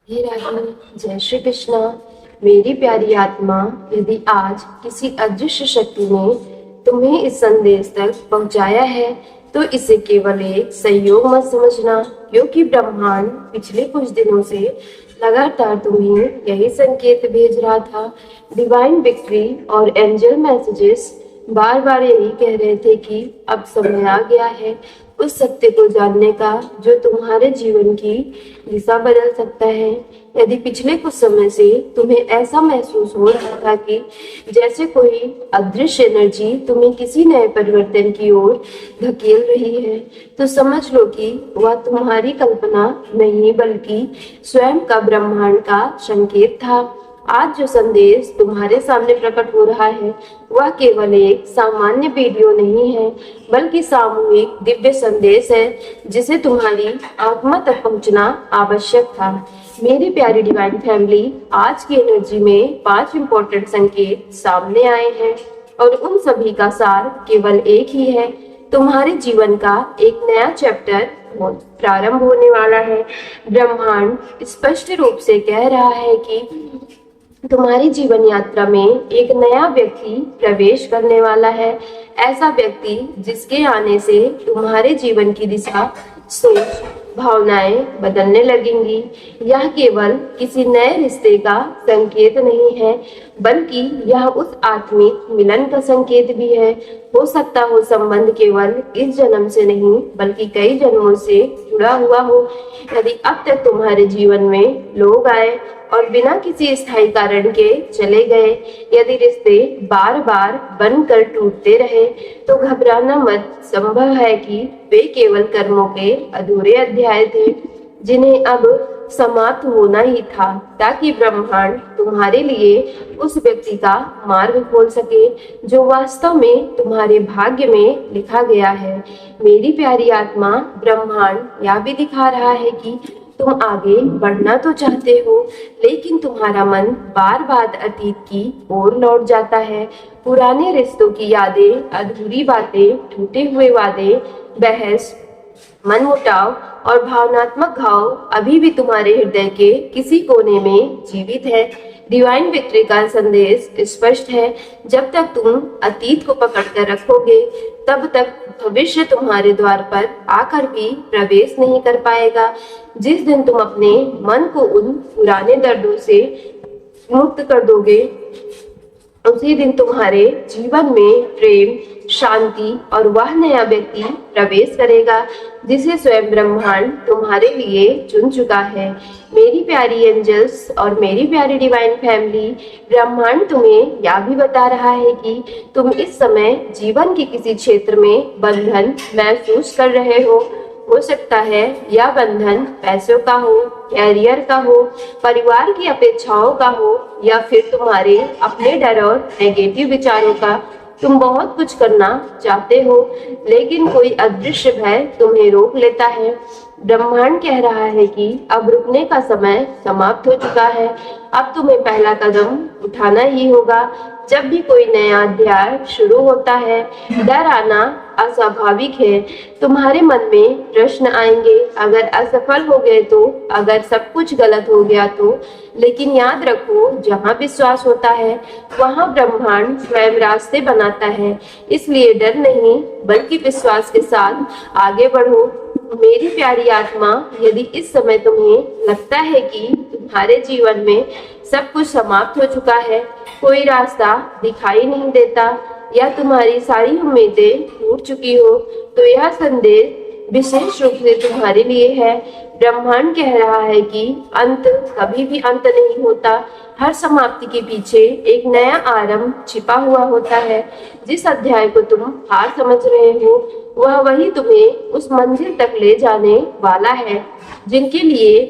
हे राधे, जय श्री कृष्णा। मेरी प्यारी आत्मा, यदि आज किसी अदृश्य शक्ति ने तुम्हें इस संदेश तक पहुंचाया है तो इसे केवल एक संयोग मत समझना, क्योंकि ब्रह्मांड पिछले कुछ दिनों से लगातार तुम्हें यही संकेत भेज रहा था। डिवाइन विक्ट्री और एंजल मैसेजेस बार बार यही कह रहे थे कि अब समय आ गया है उस सत्य को जानने का जो तुम्हारे जीवन की दिशा बदल सकता है। यदि पिछले कुछ समय से तुम्हें ऐसा महसूस हो रहा था कि जैसे कोई अदृश्य एनर्जी तुम्हें किसी नए परिवर्तन की ओर धकेल रही है, तो समझ लो कि वह तुम्हारी कल्पना नहीं बल्कि स्वयं का ब्रह्मांड का संकेत था। आज जो संदेश तुम्हारे सामने प्रकट हो रहा है वह केवल एक सामान्य वीडियो नहीं है, बल्कि सामूहिक दिव्य संदेश है जिसे तुम्हारी आत्मा तक पहुंचना आवश्यक था। मेरी प्यारी डिवाइन फैमिली, आज की एनर्जी में 5 इंपॉर्टेंट संकेत सामने आए हैं और उन सभी का सार केवल एक ही है। तुम्हारे जीवन का एक नया चैप्टर प्रारंभ होने वाला है। ब्रह्मांड स्पष्ट रूप से कह रहा है कि तुम्हारी जीवन यात्रा में एक नया व्यक्ति प्रवेश करने वाला है। ऐसा व्यक्ति जिसके आने से तुम्हारे जीवन की दिशा, सोच, भावनाएं बदलने लगेंगी। यह केवल किसी नए रिश्ते का संकेत नहीं है, बल्कि यह उस आत्मिक मिलन का संकेत भी है। हो सकता हो संबंध केवल इस जन्म से नहीं बल्कि कई जन्मों से जुड़ा हुआ हो। यदि अब तक तुम्हारे जीवन में लोग आए और बिना किसी स्थायी कारण के चले गए, यदि रिश्ते बार बार बनकर टूटते रहे, तो घबराना मत। संभव है कि वे केवल कर्मों के अधूरे अध्याय थे जिन्हें अब समाप्त होना ही था, ताकि ब्रह्मांड तुम्हारे लिए उस व्यक्ति का मार्ग खोल सके जो वास्तव में तुम्हारे भाग्य में लिखा गया है। मेरी प्यारी आत्मा, ब्रह्मांड यह भी दिखा रहा है कि तुम आगे बढ़ना तो चाहते हो, लेकिन तुम्हारा मन बार बार अतीत की ओर लौट जाता है। पुराने रिश्तों की यादें, अधूरी बातें, टूटे हुए वादे, बहस, मनमुटाव और भावनात्मक घाव अभी भी तुम्हारे हृदय के किसी कोने में जीवित है। डिवाइन विक्ट्री का संदेश स्पष्ट है। जब तक तुम अतीत को पकड़कर रखोगे, तब तक भविष्य तुम्हारे द्वार पर आकर भी प्रवेश नहीं कर पाएगा। जिस दिन तुम अपने मन को उन पुराने दर्दों से मुक्त कर दोगे, उसी दिन तुम्हारे जीवन में प्रेम, शांति और वह नया व्यक्ति प्रवेश करेगा जिसे स्वयं ब्रह्मांड तुम्हारे लिए चुन चुका है। मेरी प्यारी एंजल्स और मेरी प्यारी डिवाइन फैमिली, ब्रह्मांड तुम्हें यह भी बता रहा है कि तुम इस समय जीवन के किसी क्षेत्र में बंधन महसूस कर रहे हो सकता है यह बंधन पैसों का हो, कैरियर का हो, परिवार की अपेक्षाओं का हो, या फिर तुम्हारे अपने डर और नेगेटिव विचारों का। तुम बहुत कुछ करना चाहते हो, लेकिन कोई अदृश्य भय तुम्हें रोक लेता है। ब्रह्मांड कह रहा है कि अब रुकने का समय समाप्त हो चुका है। अब तुम्हें पहला कदम उठाना ही होगा। जब भी कोई नया अध्याय शुरू होता है, डर आना अस्वाभाविक है। तुम्हारे मन में प्रश्न आएंगे, अगर असफल हो गए तो, अगर सब कुछ गलत हो गया तो। लेकिन याद रखो, जहाँ विश्वास होता है वहाँ ब्रह्मांड स्वयं रास्ते बनाता है। इसलिए डर नहीं बल्कि विश्वास के साथ आगे बढ़ो। मेरी प्यारी आत्मा, यदि इस समय तुम्हें लगता है कि तुम्हारे जीवन में सब कुछ समाप्त हो चुका है, कोई रास्ता दिखाई नहीं देता, या तुम्हारी सारी उम्मीदें टूट चुकी हो, तो यह संदेश विशेष रूप से तुम्हारे लिए है। ब्रह्मांड कह रहा है कि अंत कभी भी अंत नहीं होता। हर समाप्ति के पीछे एक नया आरंभ छिपा हुआ होता है। जिस अध्याय को तुम हार समझ रहे हो, वह वही तुम्हें उस मंजिल तक ले जाने वाला है जिनके लिए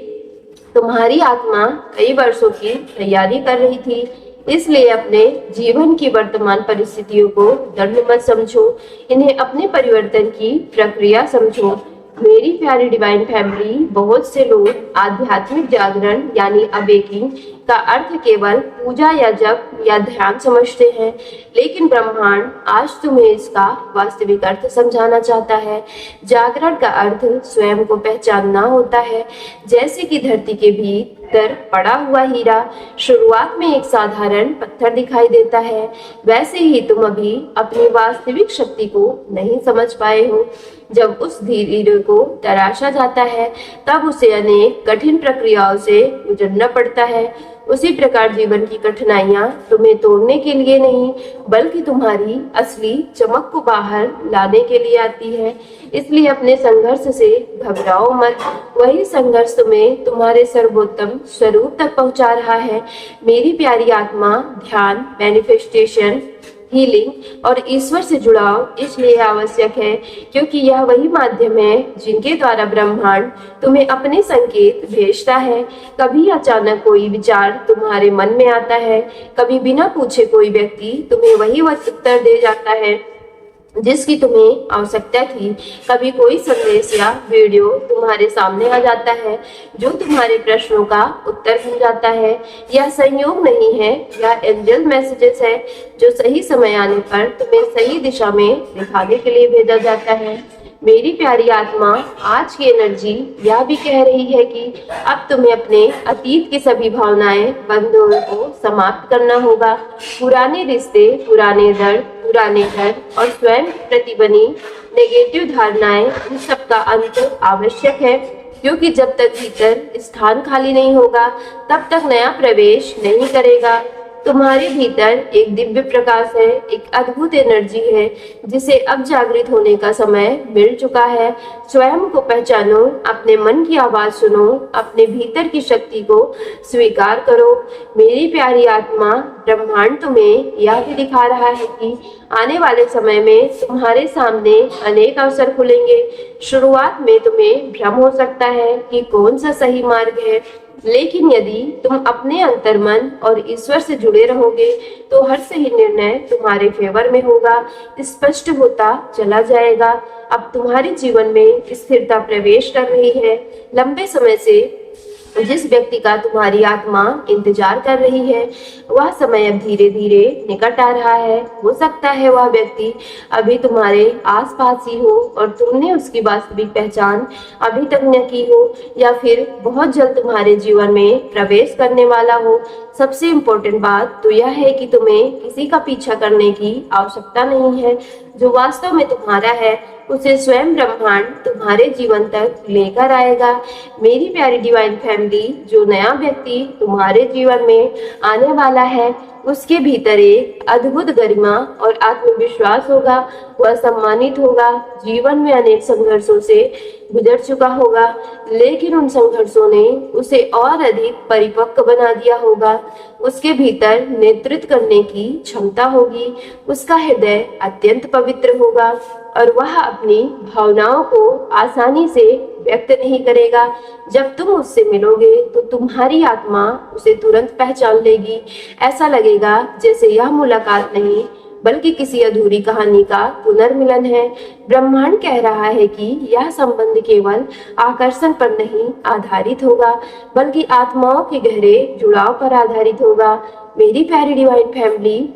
तुम्हारी आत्मा कई वर्षों की तैयारी कर रही थी। इसलिए अपने जीवन की वर्तमान परिस्थितियों को दंड मत समझो, इन्हें अपने परिवर्तन की प्रक्रिया समझो। मेरी प्यारी डिवाइन फैमिली, बहुत से लोग आध्यात्मिक जागरण यानी अवेकिंग का अर्थ केवल पूजा या जप या ध्यान समझते हैं, लेकिन ब्रह्मांड आज तुम्हें इसका वास्तविक अर्थ समझाना चाहता है। जागरण का अर्थ स्वयं को पहचानना होता है। जैसे कि धरती के भीतर पड़ा हुआ हीरा शुरुआत में एक साधारण पत्थर दिखाई देता है, वैसे ही तुम अभी अपनी वास्तविक शक्ति को नहीं समझ पाए हो। जब उस हीरे को तराशा जाता है तब उसे अनेक कठिन प्रक्रियाओं से गुजरना पड़ता है। उसी प्रकार जीवन की कठिनाइयां तुम्हें तोड़ने के लिए नहीं, बल्कि तुम्हारी असली चमक को बाहर लाने के लिए आती है। इसलिए अपने संघर्ष से घबराओ मत। वही संघर्ष तुम्हें तुम्हारे सर्वोत्तम स्वरूप तक पहुंचा रहा है। मेरी प्यारी आत्मा, ध्यान, मैनिफेस्टेशन, हीलिंग और ईश्वर से जुड़ाव इसलिए आवश्यक है क्योंकि यह वही माध्यम है जिनके द्वारा ब्रह्मांड तुम्हें अपने संकेत भेजता है। कभी अचानक कोई विचार तुम्हारे मन में आता है, कभी बिना पूछे कोई व्यक्ति तुम्हें वही उत्तर दे जाता है जिसकी तुम्हें आवश्यकता थी। कभी कोई संदेश या वीडियो तुम्हारे सामने आ जाता है जो तुम्हारे प्रश्नों का उत्तर बन जाता है। यह संयोग नहीं है, यह एंजल मैसेजेस है जो सही समय आने पर तुम्हें सही दिशा में दिखाने के लिए भेजा जाता है। मेरी प्यारी आत्मा, आज की एनर्जी यह भी कह रही है कि अब तुम्हें अपने अतीत की सभी भावनाएं, बंधनों को समाप्त करना होगा। पुराने रिश्ते, पुराने दर्द, पुराने घर और स्वयं प्रति बनी नेगेटिव धारणाएं, इन सब का अंत आवश्यक है क्योंकि जब तक भीतर स्थान खाली नहीं होगा तब तक नया प्रवेश नहीं करेगा। तुम्हारे भीतर एक दिव्य प्रकाश है, एक अद्भुत एनर्जी है जिसे अब जागृत होने का समय मिल चुका है। स्वयं को पहचानो, अपने मन की आवाज सुनो, अपने भीतर की शक्ति को स्वीकार करो। मेरी प्यारी आत्मा, ब्रह्मांड तुम्हें यह भी दिखा रहा है कि आने वाले समय में तुम्हारे सामने अनेक अवसर खुलेंगे। शुरुआत में तुम्हें भ्रम हो सकता है कि कौन सा सही मार्ग है, लेकिन यदि तुम अपने अंतर्मन और ईश्वर से जुड़े रहोगे तो हर सही निर्णय तुम्हारे फेवर में होगा, स्पष्ट होता चला जाएगा। अब तुम्हारे जीवन में स्थिरता प्रवेश कर रही है। लंबे समय से जिस व्यक्ति का तुम्हारी आत्मा इंतजार कर रही है वह समय अब धीरे धीरे निकट आ रहा है। हो सकता है वह व्यक्ति अभी तुम्हारे आसपास ही हो और तुमने उसकी वास्तविक पहचान अभी तक न की हो, या फिर बहुत जल्द तुम्हारे जीवन में प्रवेश करने वाला हो। सबसे इम्पोर्टेंट बात तो यह है कि तुम्हें किसी का पीछा करने की आवश्यकता नहीं है। जो वास्तव में तुम्हारा है उसे स्वयं ब्रह्मांड तुम्हारे जीवन तक लेकर आएगा। मेरी प्यारी डिवाइन फैमिली, जो नया व्यक्ति तुम्हारे जीवन में आने वाला है उसके भीतर एक अद्भुत गरिमा और आत्मविश्वास होगा। वह सम्मानित होगा, जीवन में अनेक संघर्षों से गुजर चुका होगा, लेकिन उन संघर्षों ने उसे और अधिक परिपक्व बना दिया होगा। उसके भीतर नेतृत्व करने की क्षमता होगी, उसका हृदय अत्यंत पवित्र होगा और वह अपनी भावनाओं को आसानी से व्यक्त नहीं करेगा। जब तुम उससे मिलोगे तो तुम्हारी आत्मा उसे तुरंत पहचान लेगी। ऐसा लगेगा जैसे यह मुलाकात नहीं बल्कि किसी अधूरी कहानी का पुनर्मिलन है। ब्रह्मांड कह रहा है कि यह संबंध केवल आकर्षण पर नहीं आधारित होगा बल्कि आत्माओं के गहरे जुड़ाव पर आधारित होगा। मेरी प्यारी डिवाइन फैमिली,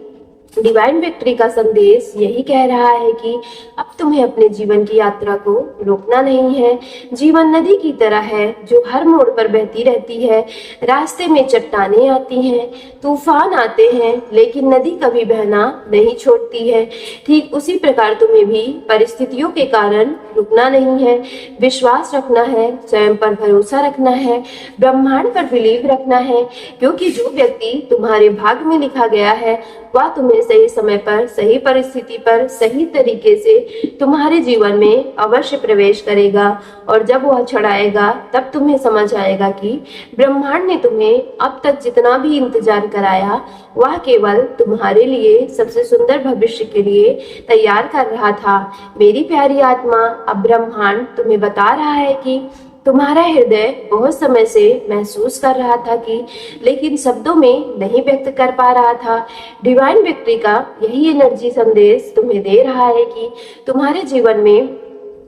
डिवाइन विक्ट्री का संदेश यही कह रहा है कि अब तुम्हें अपने जीवन की यात्रा को रोकना नहीं है। जीवन नदी की तरह है जो हर मोड़ पर बहती रहती है। रास्ते में चट्टानें आती हैं, तूफान आते हैं, लेकिन नदी कभी बहना नहीं छोड़ती है। ठीक उसी प्रकार तुम्हें भी परिस्थितियों के कारण रुकना नहीं है। विश्वास रखना है, स्वयं पर भरोसा रखना है, ब्रह्मांड पर बिलीव रखना है, क्योंकि जो व्यक्ति तुम्हारे भाग्य में लिखा गया है वह तुम्हें सही समय पर, सही परिस्थिति पर, सही तरीके से तुम्हारे जीवन में अवश्य प्रवेश करेगा। और जब वह क्षण आएगा तब तुम्हें समझ आएगा कि ब्रह्मांड ने तुम्हें अब तक जितना भी इंतजार कराया वह केवल तुम्हारे लिए सबसे सुंदर भविष्य के लिए तैयार कर रहा था। मेरी प्यारी आत्मा, अब ब्रह्मांड तुम्हें बता रहा है कि तुम्हारा हृदय बहुत समय से महसूस कर रहा था कि लेकिन शब्दों में नहीं व्यक्त कर पा रहा था। डिवाइन विक्ट्री का यही एनर्जी संदेश तुम्हें दे रहा है कि तुम्हारे जीवन में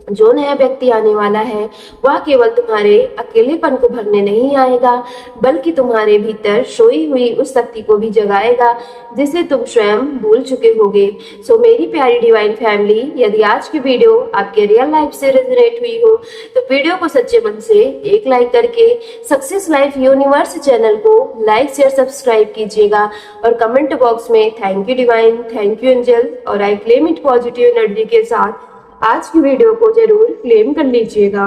जो नया व्यक्ति आने वाला है वह केवल तुम्हारे अकेलेपन को भरने नहीं आएगा, बल्कि तुम्हारे भीतर सोई हुई उस शक्ति को भी जगाएगा जिसे तुम स्वयं भूल चुके होगे। सो मेरी प्यारी डिवाइन फैमिली, यदि आज की वीडियो आपके रियल लाइफ से रेजोनेट हुई हो तो वीडियो को सच्चे मन से एक लाइक करके सक्सेस लाइफ यूनिवर्स चैनल को लाइक शेयर सब्सक्राइब कीजिएगा और कमेंट बॉक्स में thank you divine, thank you angel और I claim it positive energy के साथ आज की वीडियो को जरूर क्लेम कर लीजिएगा।